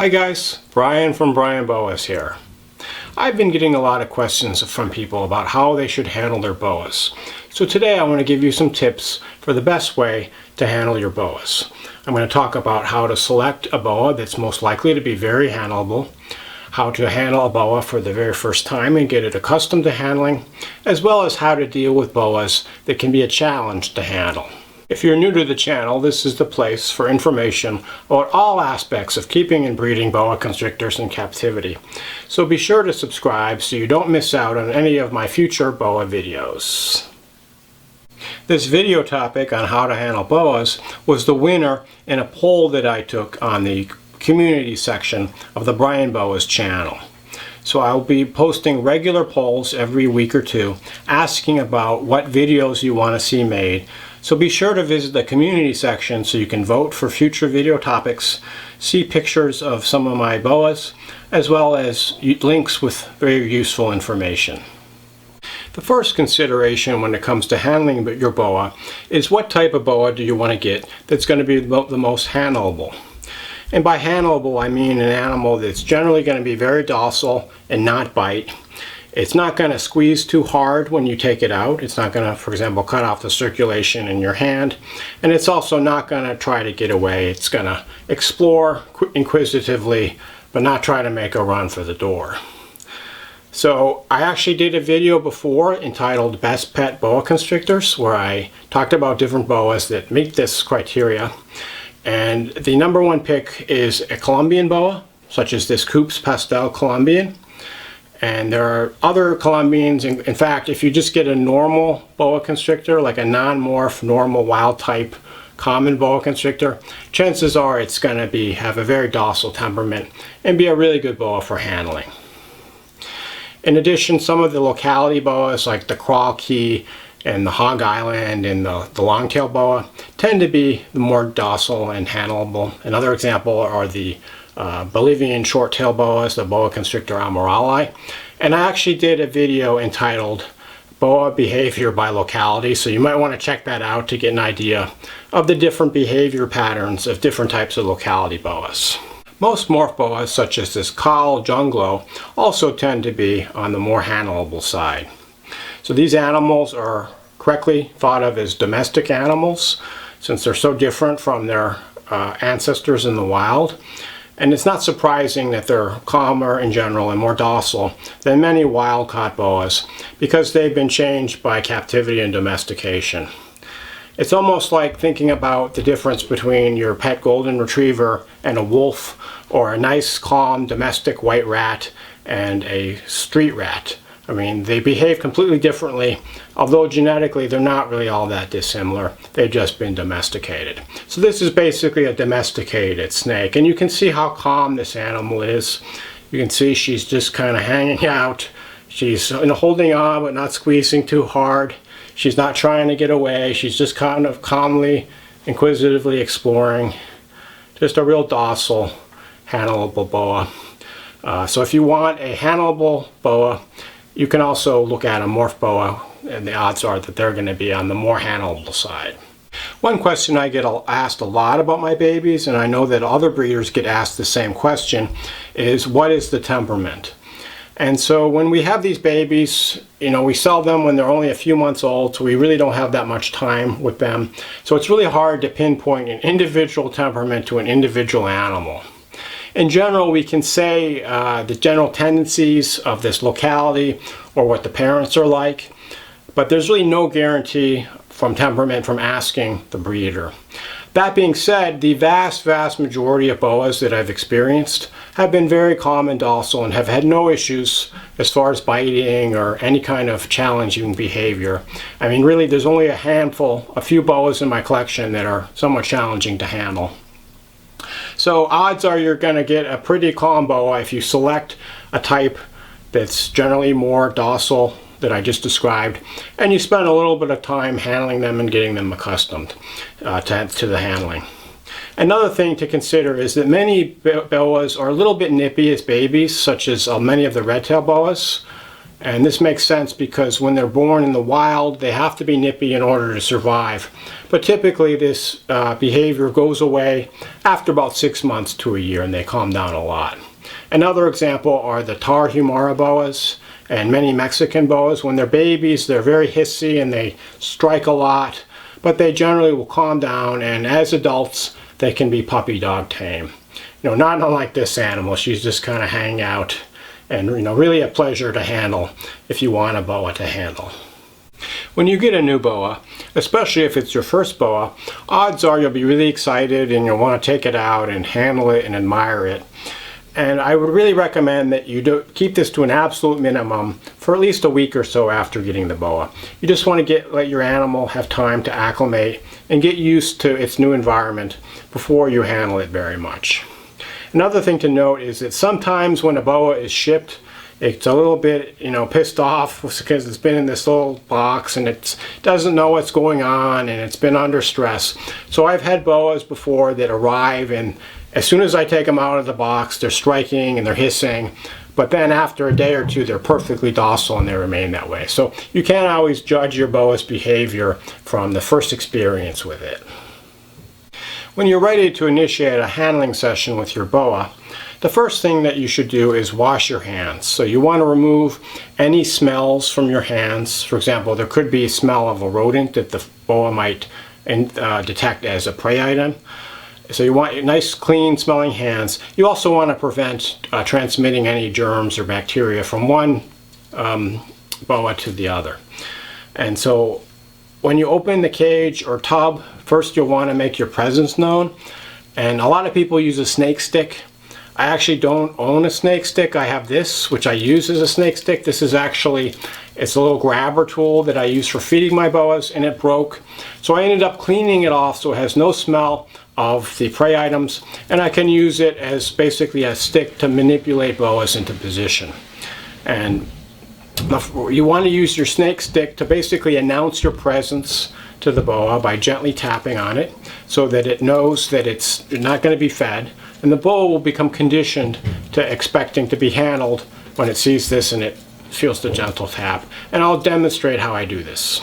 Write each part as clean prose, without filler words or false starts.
Hi guys, Brian from Boas here. I've been getting a lot of questions from people about how they should handle their boas. So today I want to give you some tips for the best way to handle your boas. I'm going to talk about how to select a boa that's most likely to be very handleable, how to handle a boa for the very first time and get it accustomed to handling, as well as how to deal with boas that can be a challenge to handle. If you're new to the channel, this is the place for information about all aspects of keeping and breeding boa constrictors in captivity. So be sure to subscribe so you don't miss out on any of my future boa videos. This video topic on how to handle boas was the winner in a poll that I took on the community section of the Brian Boas channel. So I'll be posting regular polls every week or two asking about what videos you want to see made. So be sure to visit the community section so you can vote for future video topics, see pictures of some of my boas, as well as links with very useful information. The first consideration when it comes to handling your boa is what type of boa do you want to get that's going to be the most handleable. And by handleable I mean an animal that's generally going to be very docile and not bite. It's not going to squeeze too hard when you take it out. It's not going to, for example, cut off the circulation in your hand. And it's also not going to try to get away. It's going to explore inquisitively, but not try to make a run for the door. So I actually did a video before entitled Best Pet Boa Constrictors, where I talked about different boas that meet this criteria. And the number one pick is a Colombian boa, such as this Kubsch Pastel Colombian. And there are other Colombians. In fact, if you just get a normal boa constrictor, like a non-morph, normal wild type common boa constrictor, chances are it's going to have a very docile temperament and be a really good boa for handling. In addition, some of the locality boas like the Crawl Key and the Hog Island and the long-tail boa tend to be the more docile and handleable. Another example are the Bolivian short-tail boas, the Boa Constrictor amorali. And I actually did a video entitled Boa Behavior by Locality, so you might want to check that out to get an idea of the different behavior patterns of different types of locality boas. Most morph boas, such as this Kahl Junglow, also tend to be on the more handleable side. So these animals are correctly thought of as domestic animals, since they're so different from their ancestors in the wild. And it's not surprising that they're calmer in general and more docile than many wild-caught boas because they've been changed by captivity and domestication. It's almost like thinking about the difference between your pet golden retriever and a wolf, or a nice, calm, domestic white rat and a street rat. I mean, they behave completely differently, although genetically they're not really all that dissimilar. They've just been domesticated. So this is basically a domesticated snake, and you can see how calm this animal is. You can see she's just kind of hanging out. She's holding on but not squeezing too hard. She's not trying to get away. She's just kind of calmly, inquisitively exploring. Just a real docile, handleable boa. So if you want a handleable boa, you can also look at a morph boa, and the odds are that they're going to be on the more handleable side. One question I get asked a lot about my babies, and I know that other breeders get asked the same question, is what is the temperament? And so when we have these babies, we sell them when they're only a few months old, so we really don't have that much time with them. So it's really hard to pinpoint an individual temperament to an individual animal. In general, we can say the general tendencies of this locality or what the parents are like, but there's really no guarantee from temperament from asking the breeder. That being said, the vast majority of boas that I've experienced have been very calm and docile and have had no issues as far as biting or any kind of challenging behavior. I mean, really, there's only a few boas in my collection that are somewhat challenging to handle. So odds are you're going to get a pretty calm boa if you select a type that's generally more docile that I just described, and you spend a little bit of time handling them and getting them accustomed to the handling. Another thing to consider is that many boas are a little bit nippy as babies, such as many of the red tail boas. And this makes sense because when they're born in the wild, they have to be nippy in order to survive. But typically this behavior goes away after about 6 months to a year, and they calm down a lot. Another example are the Tarahumara boas and many Mexican boas. When they're babies, they're very hissy and they strike a lot, but they generally will calm down, and as adults, they can be puppy dog tame. Not unlike this animal. She's just kind of hanging out, and really a pleasure to handle if you want a boa to handle. When you get a new boa, especially if it's your first boa, odds are you'll be really excited and you'll want to take it out and handle it and admire it. And I would really recommend that you keep this to an absolute minimum for at least a week or so after getting the boa. You just want to let your animal have time to acclimate and get used to its new environment before you handle it very much. Another thing to note is that sometimes when a boa is shipped, it's a little bit, pissed off because it's been in this little box and it doesn't know what's going on and it's been under stress. So I've had boas before that arrive, and as soon as I take them out of the box, they're striking and they're hissing. But then after a day or two, they're perfectly docile and they remain that way. So you can't always judge your boa's behavior from the first experience with it. When you're ready to initiate a handling session with your boa, the first thing that you should do is wash your hands. So you want to remove any smells from your hands. For example, there could be a smell of a rodent that the boa might detect as a prey item. So you want nice, clean smelling hands. You also want to prevent transmitting any germs or bacteria from one boa to the other. And so when you open the cage or tub, first you'll want to make your presence known. And a lot of people use a snake stick. I actually don't own a snake stick. I have this, which I use as a snake stick. This is actually, it's a little grabber tool that I use for feeding my boas, and it broke. So I ended up cleaning it off so it has no smell of the prey items, and I can use it as basically a stick to manipulate boas into position. And you want to use your snake stick to basically announce your presence to the boa by gently tapping on it so that it knows that it's not going to be fed, and the boa will become conditioned to expecting to be handled when it sees this and it feels the gentle tap. And I'll demonstrate how I do this.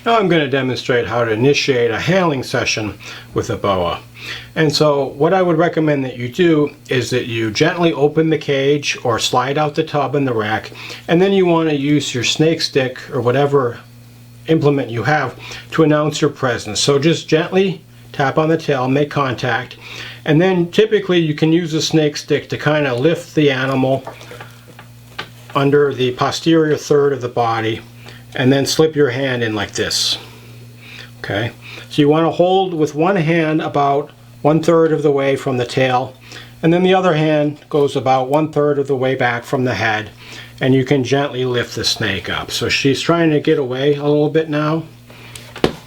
Now I'm going to demonstrate how to initiate a handling session with a boa. And so what I would recommend that you do is that you gently open the cage or slide out the tub in the rack, and then you want to use your snake stick or whatever implement you have to announce your presence. So just gently tap on the tail, make contact, and then typically you can use a snake stick to kind of lift the animal under the posterior third of the body and then slip your hand in like this. Okay, so you want to hold with one hand about 1/3 of the way from the tail, and then the other hand goes about 1/3 of the way back from the head, and you can gently lift the snake up. So she's trying to get away a little bit now.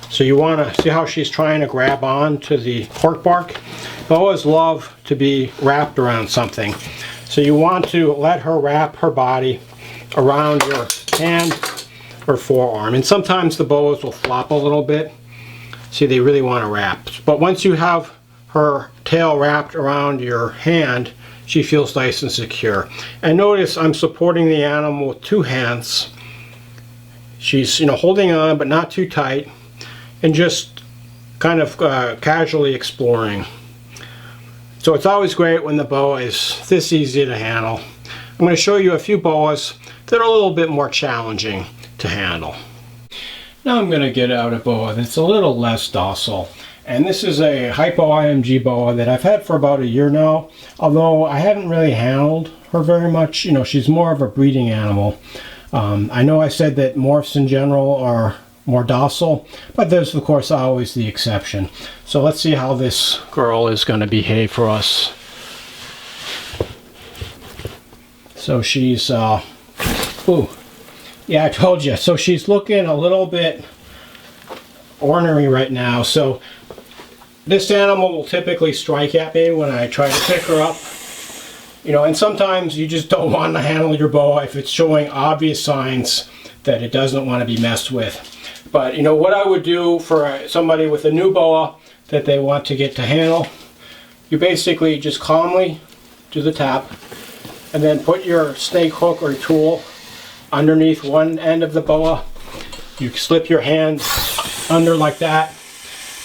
So you want to see how she's trying to grab on to the cork bark. Boas love to be wrapped around something. So you want to let her wrap her body around your hand or forearm. And sometimes the boas will flop a little bit. See, they really want to wrap. But once you have her tail wrapped around your hand, she feels nice and secure. And notice I'm supporting the animal with 2 hands. She's holding on but not too tight, and just kind of casually exploring. So it's always great when the boa is this easy to handle. I'm going to show you a few boas that are a little bit more challenging to handle. Now I'm going to get out a boa that's a little less docile. And this is a Hypo IMG Boa that I've had for about a year now, although I haven't really handled her very much. She's more of a breeding animal. I know I said that morphs in general are more docile, but there's of course always the exception. So let's see how this girl is going to behave for us. So she's, ooh, yeah, I told you. So she's looking a little bit ornery right now. So this animal will typically strike at me when I try to pick her up. And sometimes you just don't want to handle your boa if it's showing obvious signs that it doesn't want to be messed with. But what I would do for somebody with a new boa that they want to get to handle, you basically just calmly do the tap and then put your snake hook or tool underneath one end of the boa. You slip your hand under like that.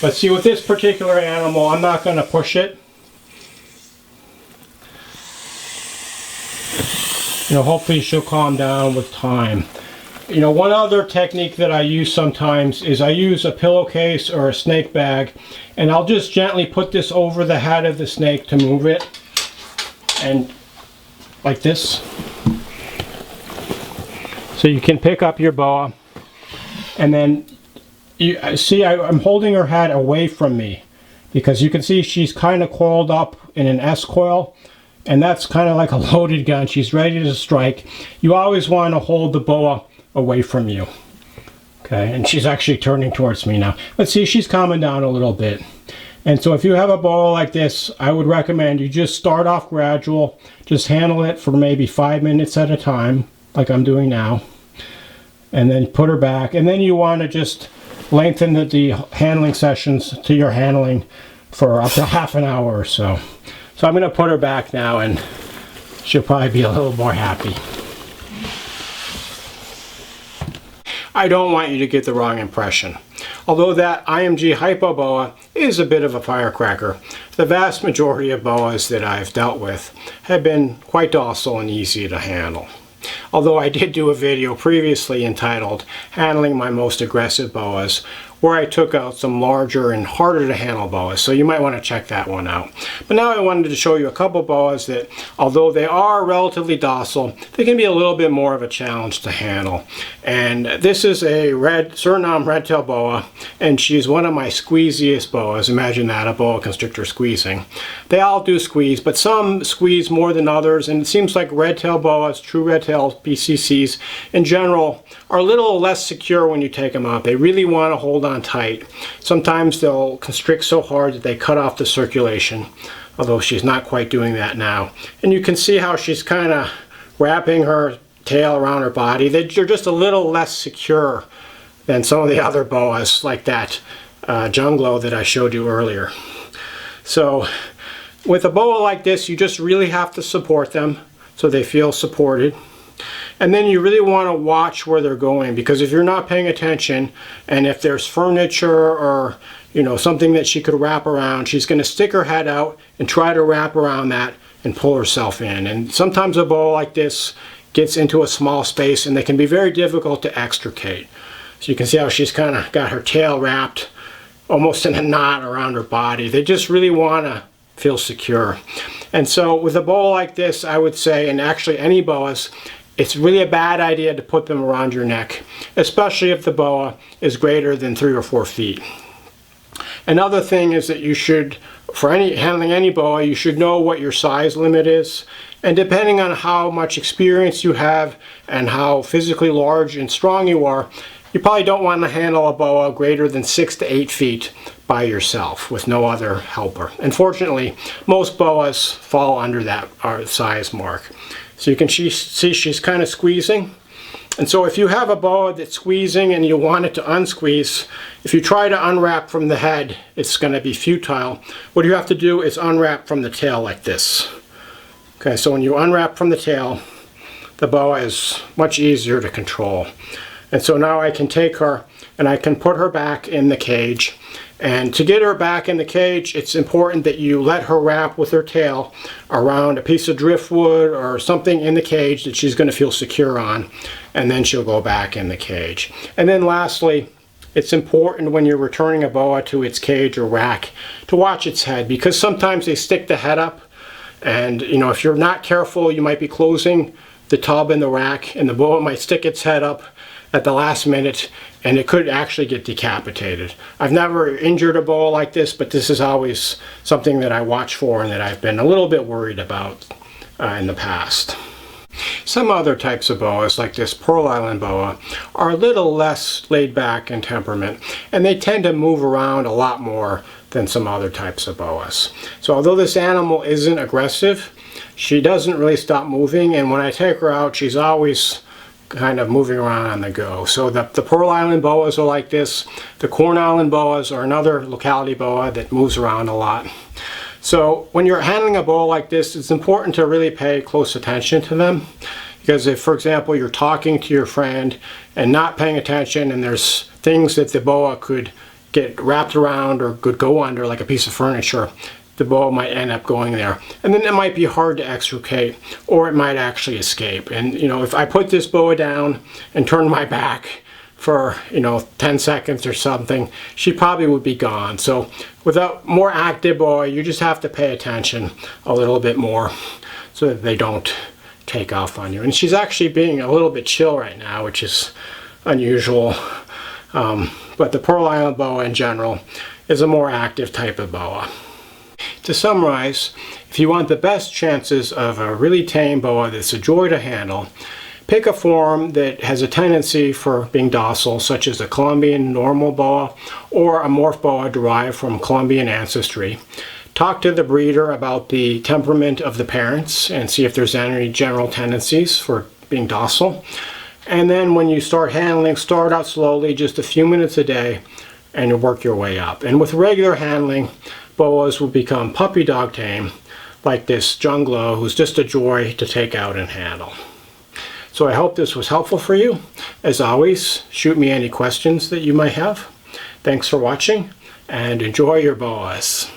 But see, with this particular animal, I'm not going to push it. You know, hopefully she'll calm down with time. You know, one other technique that I use sometimes is I use a pillowcase or a snake bag, and I'll just gently put this over the head of the snake to move it, and like this. So you can pick up your boa, and then you see I'm holding her head away from me, because you can see she's kind of coiled up in an S coil, and that's kind of like a loaded gun. She's ready to strike. You always want to hold the boa away from you. Okay, and she's actually turning towards me now. But see, she's calming down a little bit. And so if you have a boa like this, I would recommend you just start off gradual. Just handle it for maybe 5 minutes at a time, like I'm doing now. And then put her back. And then you want to just lengthen the handling sessions to your handling for up to half an hour or so. So I'm going to put her back now, and she'll probably be a little more happy. I don't want you to get the wrong impression. Although that IMG Hypo Boa is a bit of a firecracker, the vast majority of boas that I've dealt with have been quite docile and easy to handle. Although I did do a video previously entitled Handling My Most Aggressive Boas, where I took out some larger and harder to handle boas, so you might want to check that one out. But now I wanted to show you a couple boas that, although they are relatively docile, they can be a little bit more of a challenge to handle. And this is a Suriname Red Tail Boa, and she's one of my squeeziest boas. Imagine that, a boa constrictor squeezing. They all do squeeze, but some squeeze more than others, and it seems like red tail boas, true red tail BCCs in general, are a little less secure when you take them out. They really want to hold on tight. Sometimes they'll constrict so hard that they cut off the circulation, although she's not quite doing that now. And you can see how she's kind of wrapping her tail around her body. They're just a little less secure than some of the other boas, like that Junglow that I showed you earlier. So with a boa like this, you just really have to support them so they feel supported. And then you really want to watch where they're going, because if you're not paying attention, and if there's furniture or something that she could wrap around, she's going to stick her head out and try to wrap around that and pull herself in. And sometimes a boa like this gets into a small space, and they can be very difficult to extricate. So you can see how she's kind of got her tail wrapped almost in a knot around her body. They just really want to feel secure. And so with a boa like this, I would say, and actually any boas, it's really a bad idea to put them around your neck, especially if the boa is greater than 3 or 4 feet. Another thing is that you should, for handling any boa, you should know what your size limit is. And depending on how much experience you have and how physically large and strong you are, you probably don't want to handle a boa greater than 6 to 8 feet by yourself with no other helper. Unfortunately, most boas fall under that size mark. So you can see she's kind of squeezing. And so if you have a boa that's squeezing and you want it to unsqueeze, if you try to unwrap from the head, it's going to be futile. What you have to do is unwrap from the tail like this. Okay, so when you unwrap from the tail, the boa is much easier to control. And so now I can take her and I can put her back in the cage. And to get her back in the cage, it's important that you let her wrap with her tail around a piece of driftwood or something in the cage that she's going to feel secure on, and then she'll go back in the cage. And then lastly, it's important when you're returning a boa to its cage or rack to watch its head, because sometimes they stick the head up, and if you're not careful, you might be closing the tub in the rack and the boa might stick its head up at the last minute, and it could actually get decapitated. I've never injured a boa like this, but this is always something that I watch for and that I've been a little bit worried about in the past. Some other types of boas, like this Pearl Island Boa, are a little less laid back in temperament, and they tend to move around a lot more than some other types of boas. So although this animal isn't aggressive, she doesn't really stop moving, and when I take her out, she's always kind of moving around on the go. So the Pearl Island Boas are like this. The Corn Island Boas are another locality boa that moves around a lot. So when you're handling a boa like this, it's important to really pay close attention to them. Because if, for example, you're talking to your friend and not paying attention, and there's things that the boa could get wrapped around or could go under, like a piece of furniture, the boa might end up going there. And then it might be hard to extricate, or it might actually escape. And, you know, if I put this boa down and turn my back for, you know, 10 seconds or something, she probably would be gone. So with a more active boa, you just have to pay attention a little bit more so that they don't take off on you. And she's actually being a little bit chill right now, which is unusual. But the Pearl Island Boa in general is a more active type of boa. To summarize, if you want the best chances of a really tame boa that's a joy to handle, pick a form that has a tendency for being docile, such as a Colombian normal boa or a morph boa derived from Colombian ancestry. Talk to the breeder about the temperament of the parents and see if there's any general tendencies for being docile. And then when you start handling, start out slowly, just a few minutes a day, and work your way up. And with regular handling, boas will become puppy dog tame, like this Junglow, who's just a joy to take out and handle. So I hope this was helpful for you. As always, shoot me any questions that you might have. Thanks for watching, and enjoy your boas.